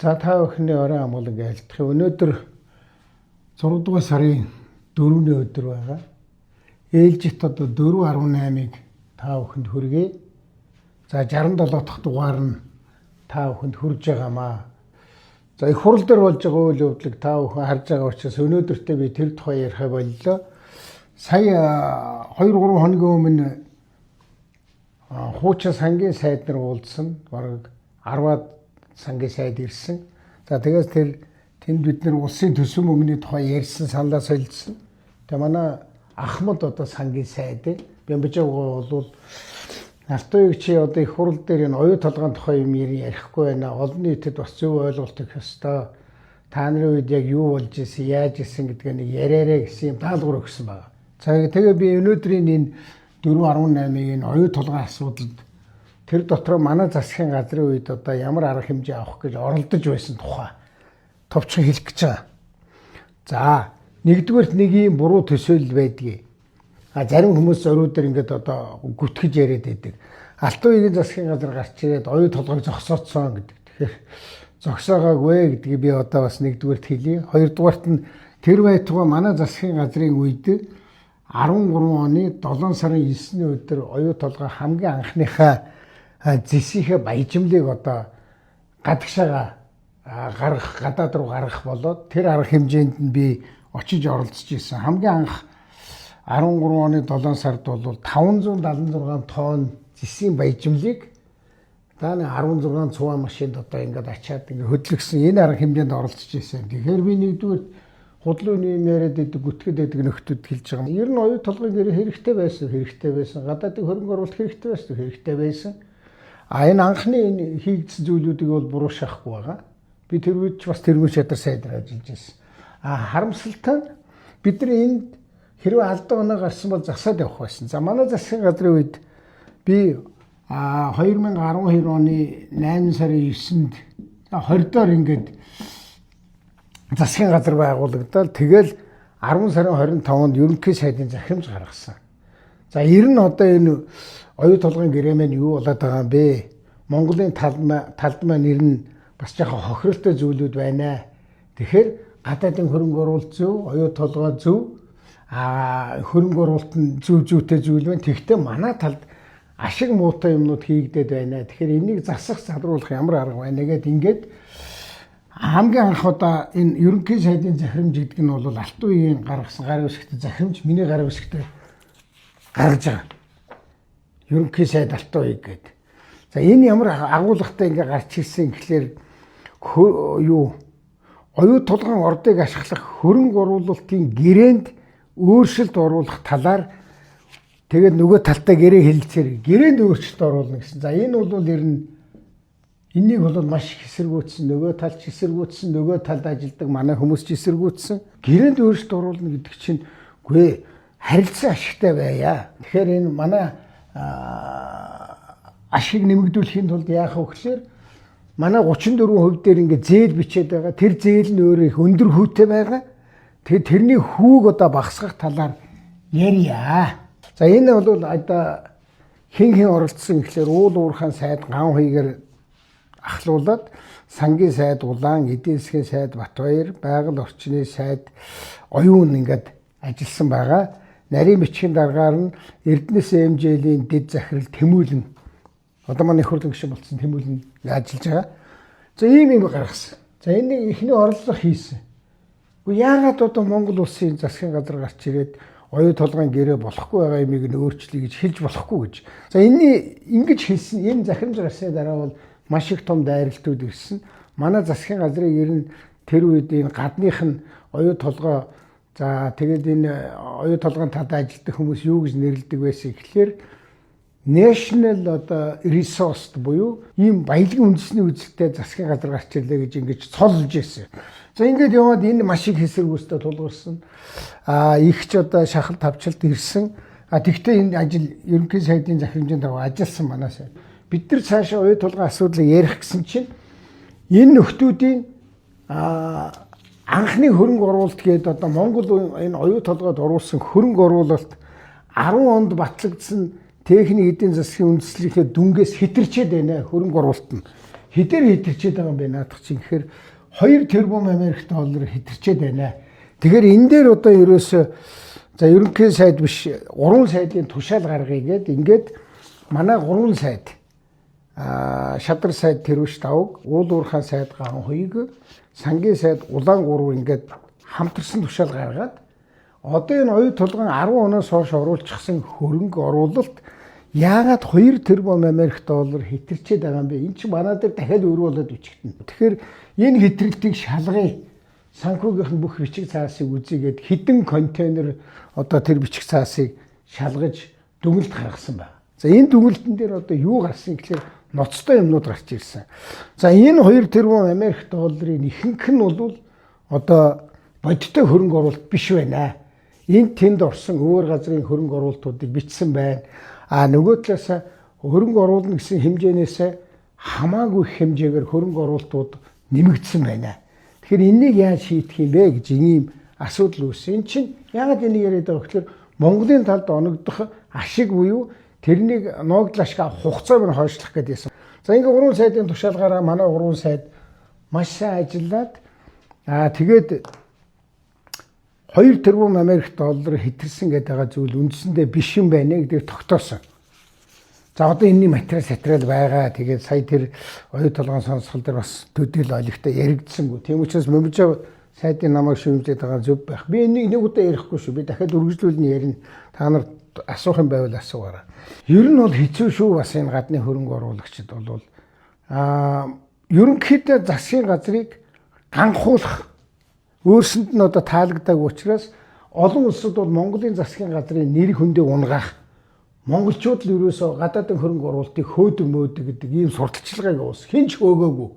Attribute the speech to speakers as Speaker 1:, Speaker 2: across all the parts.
Speaker 1: За та бүхний орой амгалан айлтгах. Өнөөдөр 6 дугаар сарын 4-ний өдөр байгаа. Ээлжит одоо 4.18-ыг та бүхэнд хүргэе. За 67 дахь дугаар нь та бүхэнд хүрж байгаамаа. За их хурал дээр болж байгаа үйл явдлыг та бүхэн харж байгаа учраас өнөөдөртөө би тэр тухай ярих боллоо. Сая 2-3 хоногийн өмнө хуучин сангийн сайд нар уулзсан. Бараг 10-аад сангийн сайд ирсэн. За тэгээс тэнд бид нар улсын төсөв мөнгөний тухай ярьсан, саналаа солилцсон. Тэгээ манай Ахмад одоо сангийн сайд Бямбажаагаа бол Алтуйг чи одоо их хурал дээр энэ оюу толгойн тухай юм ярихгүй байна. Олон нийтэд бас зөв ойлголт өгөх ёстой. Та нарын үед яг юу болж исэн, яаж исэн гэдгээ нэг яриараа гэсэн юм даалгавар өгсөн байна. За тэгээ би өнөөдрийн энэ 4.18-ийн энэ оюу толгойн асуудалд тэр дотор манай засгийн газрын үед одоо ямар арга хэмжээ авах гэж оролдож байсан тухай товчхон хэлэх гэж байгаа. За нэгдүгээрт нэг юм буруу төсөөлөл байдгийг. Зарим хүмүүс зориуд дээр ингээд одоо гүтгэж яриад байдаг. Алтуйгийн засгийн газар гарч ирээд оюу толгойг зогсооцсон гэдэг. Тэгэхээр зогсоогоогүй гэдгийг би одоо бас нэгдүгээрт хэлье. Хоёрдугаарт нь тэр байтугай манай засгийн газрын үед 13 оны 7 сарын 9-ний өдөр оюу толгой хамгийн анхныхаа зэсийнхээ баяжмлыг одоо гадагшаага гаргах, гадаад руу гаргах болоод тэр арга хэмжээнд нь би очиж оролцож исэн. Хамгийн анх 13 оны 7 сард бол 576 тонн зэсийн баяжмлыг дааны 16 цуваа машинд одоо ингээд ачаад ингээд хөдлөгсөн энэ арга хэмжээнд оролцож исэн. Тэгэхээр би нэгдүгээр худлын юм яриад идэг гүтгэд идэг нөхдүүд хэлж байгаа. Ер нь оюу толгойн гэрээ хэрэгтэй байсан. Гадаадын хөрөнгө оруулалт хэрэгтэй байсан. Энэ анхны энэ хийгдсэн зүйлүүдийг бол буруу шахахгүй байгаа. Би тэр үед ч бас тэргүй чадар сайдраа ажиллаж байсан. Харамсалтай нь бид нар энд хэрвээ алдаа оноо гарсан бол засаад явах байсан. За манай засгийн газрын үед би 2012 оны 8 сарын 9-нд 20-доор ингээд засгийн газар байгуулагдаад тэгэл 10 сарын 25-нд ерөнхий сайдын захирамж гаргасан. За ер нь одоо энэ оюу толгойн гэрээ маань юу болоод байгаа юм бэ? Монголын талд маань ер нь бас жоохон хохиролтой зүйлүүд байна. Тэгэхээр гадаадын хөрөнгө оруулалт зөв, оюу толгой зөв, хөрөнгө оруулалт нь зүйтэй зүйл байна. Тэгвэл манай талд ашиг муутай юмнууд хийгдээд байна. Тэгэхээр энийг засах, залруулах ямар арга байна гэдэг ингээд хамгийн анх одоо энэ ерөнхий сайдын захирамж гэдэг нь бол Алтуйгийн гаргасан гар үсгт захирамж, миний гар үсгт гаргаж байгаа. Ерөнхий сайд Алтуйг гэдэг. За энэ ямар агуулгатай ингээ гарч ирсэн гэхлээр оюу толгойн ордыг ашиглах хөрөнгө оруулалтын гэрээнд өөрчлөлт оруулах талаар тэгээд нөгөө талтаа гэрээ хэлэлцээр гэрээнд өөрчлөлт оруулна гэсэн. За энэ бол ер нь энийг бол маш их эсэргүүцсэн, нөгөө талд ч эсэргүүцсэн, нөгөө талд ажилладаг манай хүмүүс ч эсэргүүцсэн. Гэрээнд өөрчлөлт оруулна гэдэг чинь үгүй харилцан ашигтай байя. Тэгэхээр энэ манай ашиг нэмэгдүүлэхийн тулд яах вэ гэхээр манай 34% дээр ингээд зээл бичээд байгаа. Тэр зээл нь өөрөө их өндөр хүүтэй байгаа. Тэгээд тэрний хүүг одоо багасгах талаар ярья. За энэ бол одоо хэн оролцсон гэхлээр уул уурхайн сайд ган хуйгээр ахлуулад сангийн сайд Улаан, эдийн засгийн сайд Батбаяр, байгаль орчны сайд оюун ингээд ажилласан байгаа. Нарийн бичгийн даргаар нь Эрдэнэс МЖ-ийн дэд захирал Тэмүүлэн одоо манай их хурлын гишүүн болсон Тэмүүлэн ажиллаж байгаа. За ийм юм гаргасан. За энэ ихний орлого хийсэн. Яагаад одоо Монгол улсын засгийн газар гарч ирээд оюу толгойн гэрээ болохгүй байгаа юмыг нь өөрчлөе гэж хэлж болохгүй гэж. За энэ ингэж хэлсэн энэ захирамж гарсны дараа бол маш их том дайралтууд ирсэн. Манай засгийн газрын ер нь тэр үед энэ гадных нь оюу толгой за тэгээд энэ оюу толгойн талд ажилладаг хүмүүс юу гэж нэрлэдэг байсан гэхлээр National одоо resource буюу ийм баялагын үндэсний үзэлтэй засгийн газар гарч ирлээ гэж ингэж цолж ирсэн. За ингээд яваад энэ маш их хэсэргүүцтэй тулгарсан. Их ч одоо шахал тавчилт ирсэн. Тэгвэл энэ ажил ерөнхий сайдын захирамжийн дагуу ажилласан манай сайд. Бид нар цаашаа оюу толгойн асуудлыг ярих гэсэн чинь энэ нөхдүүдийн анхны хөрөнгө оруулалт гэдэг одоо Монгол энэ оюу толгойд оруулсан хөрөнгө оруулалт 10 онд батлагдсан техник эдийн засгийн үндэслэлийн дүнгээс хэтэрчээд байна хөрөнгө оруулалт нь. хэдээр хэтэрчээд байгаа юм бэ наадах чинь гэхээр 2 тэрбум Америк доллар хэтэрчээд байна. Тэгэхээр энэ дээр одоо ерөөсөө за ерөнхий сайд биш 3 сайдын тушаал гаргая гээд ингээд манай 3 сайд шадар сайд Тэрвэш Давг, Уул Уурхай сайд Ган Хуйг, сангийн сайд Улаан 3 ингээд хамтарсан тушаал гаргаад одоо энэ оюу тулгын 10 оноос хойш оруулчихсан хөрөнгө оруулалт яагаад 2 тэрбум Америк доллар хэтэрчээд байгаа юм бэ? Энэ чинь манай дээр дахиад өөрөө болоод үчигдэнэ. Тэгэхээр энэ хэтрэлтийг шалгая. Санхүүгийнх нь бүх бичиг цаасыг үзьгээд хідэн контейнер одоо тэр бичиг цаасыг шалгаж дүгнэлт гаргасан байна. За энэ дүгнэлтэн дээр одоо юу гарсан гэхээр ноцтой юмнууд гарч ирсэн. За энэ 2 тэрбум Америк долларын ихэнх нь бол одоо бодиттой хөрөнгө оруулалт биш байна. Энд тэнд орсон өөр газрын хөрөнгө оруулалтуудыг бичсэн байна. Нөгөө талаас хөрөнгө оруулна гэсэн хэмжээнээс хамаагүй их хэмжээгээр хөрөнгө оруулалтууд нэмэгдсэн байна. Тэгэхээр энийг яаж шийдэх юм бэ гэж ийм асуудал үүссэн. Энд чинь яагаад энийг яриад байгаа гэхээр Монголын талд оногдох ашиг буюу тэрнийг нуугдал ашиг авах хугацааг нь хойшлох гэдээсэн. За ингээ 3 сайдын тушаалгаараа манай 3 сайд маш сайн ажиллаад тэгээд 2 тэрбум Америк доллар хэтэрсэн гэдэг байгаа зүйл үндсэндээ биш юм байна гэдгийг тогтоосон. За одоо энэний материал байгаа. Тэгээд сая тэр оюу толгойн сонсгол дээр бас төдийл ойлгохтой яригдсангүй. Тийм учраас Момжоо сайдын намайг шүүмжлээд байгаа зөв байх. Би энийг нэг удаа ярихгүй шүү. Би дахиад үргэлжлүүлнэ ярина. Та нар асуух юм байвал асуугаарай. Ер нь бол хэцүү шүү бас энэ гадны хөрөнгө оруулагчид бол ерөнхийдөө засгийн газрыг ганхуулах өөрсөнд нь одоо таалагдаагүй учраас олон улсууд бол Монголын засгийн газрын нэр хүндээ унгаах монголчууд л ерөөсөө гадаадын хөрөнгө оруулалтыг хөөдөг мөөдөг гэдэг ийм сурталчилгааг уус хинч хөөгөөгүй.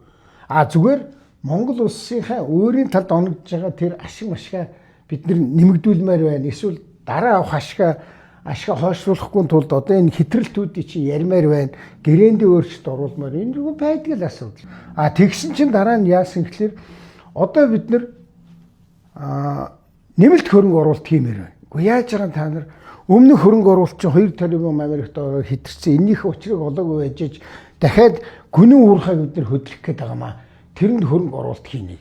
Speaker 1: Зүгээр Монгол улсынхаа өөрийн талд оногдож байгаа тэр ашиг машгаа бид нэмэгдүүлмээр байна. Эсвэл дараа авах ашгаа хойшлуулахгүй тулд одоо энэ хэтрэлтүүдийг чи ярмаар байна. Гэрээндээ өөрчлөлт оруулмаар энэ юу байдаг л асуудал. Тэгсэн чинь дараа нь яасан гэхээр одоо бид нэмэлт хөрөнгө оруулалт хиймээр байна. Гэхдээ яаж байгаа та нар өмнөх хөрөнгө оруулалт чинь 2 тэрбум Америк доллар хэтэрсэн. Энийх учрыг олоогүй байж дахиад гүнэн уурхайг бид нар хөдлөх гээд байгаа маа. Тэрэнд хөрөнгө оруулалт хийнэ.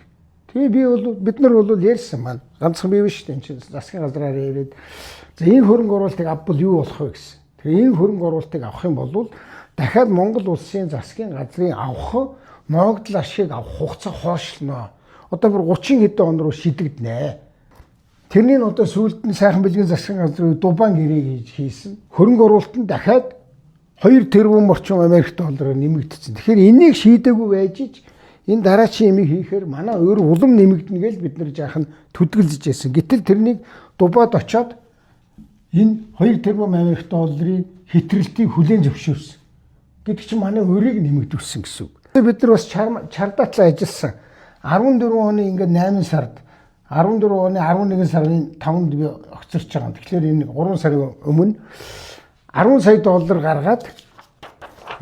Speaker 1: Тэгээ бид нар бол ярьсан маань. Ганцхан бий биш үү? Энд засгийн газраар ирээд за энэ хөрөнгө оруулалтыг авбал юу болох вэ гэсэн. Тэгээ энэ хөрөнгө оруулалтыг авах юм бол дахиад Монгол улсын засгийн газрын авах нуугдал ашиг авах хугацаа хойшлно. Одоо бүр 30 хэдэн он руу шидэгдэнэ. Тэрний нь одоо сүүлд нь сайхан бэлгийн засгийн газрын дубан гэрээ хийсэн. Хөрөнгө оруулалт нь дахиад 2 тэрбум орчим Америк доллараар нэмэгдсэн. Тэгэхээр энийг шийдээгүй байж энэ дараачийн юмыг хийхээр манай өөр улам нэмэгдэнэ гэж бид нар жаахан төдгөлж байсан. Гэтэл тэрнийг дубаад очоод энэ 2 тэрбум Америк долларын хэтрэлтийг хүлээн зөвшөөрсөн. Гэдэг чинь манай өрийг нэмэгдүүлсэн гэсэн үг. Бид нар бас чардатлаа ажилласан. 14 оны ингээд 8 сард 14 оны 11 сарын 5-нд би огцорч байгаа. Тэгэхээр энэ 3 сарын өмнө 10 сая доллар гаргаад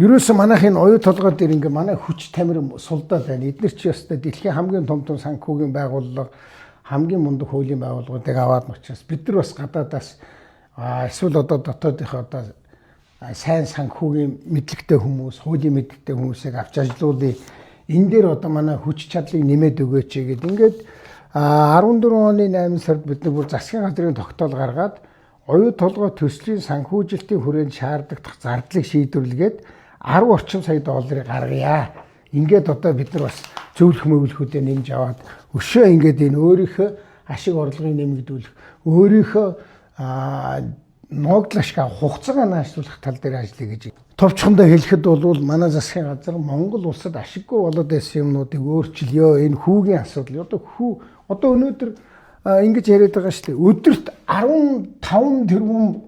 Speaker 1: ерөөсөө манайхын оюу толгой дээр ингээ манай хүч тамир сулдаад байна. Эдгээр чи ястай дэлхийн хамгийн том санхүүгийн байгууллага, хамгийн мундаг хуулийн байгууллагуудыг аваад учраас бид нар бас гадаадаас эсвэл одоо дотоодынхоо одоо сайн санхүүгийн мэдлэгтэй хүмүүс, хуулийн мэдлэгтэй хүмүүсийг авч ажилуулъя. Энэ дээр одоо манай хүч чадлыг нэмээд өгөөч гэдэг. Ингээд 14 оны 8 сард бид нар бүр засгийн газрын тогтоол гаргаад оюу толгой төслийн санхүүжилтийн хүрээнд шаардлагатай зардлыг шийдвэрлэгээд 10 орчим сая долларыг гаргая. Ингээд одоо бид нар бас зөвлөх мөвлөхүүдээ нэмж аваад өшөө ингээд энэ өөрийнхөө ашиг орлогыг нэмэгдүүлэх, өөрийнхөө нуугдал ашиг авах хугацаагаа наашлуулах тал дээр ажиллая гэж. Товчхондоо хэлэхэд бол манай засгийн газар Монгол улсад ашиггүй болоод байсан юмнуудыг өөрчилё. Энэ хүүгийн асуудал. Одоо өнөөдөр ингэж яриад байгаа шүү дээ. Өдөрт 15 тэрбум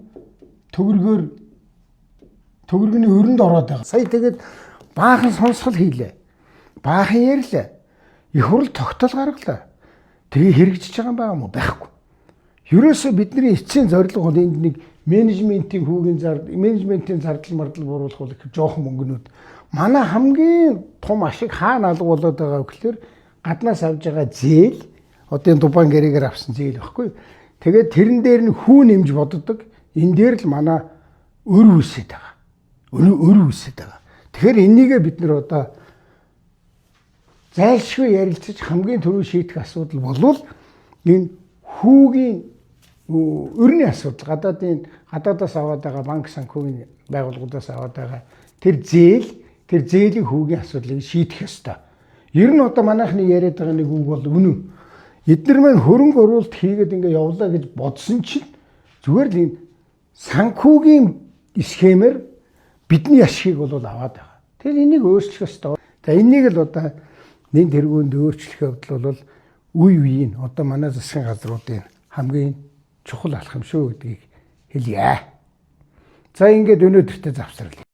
Speaker 1: төгрөгийн өрөнд ороод байгаа. Сая тэгээд баахан сонсгол хийлээ. Баахан ярьлаа. Их хурл тогтоол гаргалаа. Тэгээ хэрэгжиж байгаа юм байгаа мó байхгүй. Ерөөсөө бидний эцсийн зорилго бол энд нэг менежментийн зардал мардал бууруулах бол их жоохон мөнгөнүүд. Манай хамгийн том ашиг хаана алга болоод байгаа вэ гэхээр гаднаас авж байгаа зээл одоо энэ дубан гэрээгээр авсан зээл байхгүй. Тэгээд тэрэн дээр нь хүү нэмж боддог. Энэ дээр л манай өр үсэт байгаа. Өр үсэт байгаа. Тэгэхээр энийгээ бид нэр одоо зайлшгүй ярилцаж хамгийн түрүү шийдэх асуудал болвол энэ хүүгийн өрний асуудал, гадаадаас аваад байгаа банк санхүүгийн байгууллагуудаас аваад байгаа тэр зээлийн хүүгийн асуудлыг шийдэх ёстой. Ер нь одоо манайхны яриад байгаа нэг үг бол үнэн. Эдгээр маань хөрөнгө оруулалт хийгээд ингээ явлаа гэж бодсон чинь зүгээр л энэ санхүүгийн схемээр бидний ашигыг бол аваад байгаа. Тэгэхээр энийг өөрчлөх ёстой. За энийг л одоо нэн тэргуунд өөрчлөх явдал бол үе үеийн одоо манай засгийн газруудын хамгийн чухал алхам шүү гэдгийг хэлье. За ингээд өнөөдөртөө завсарлаа.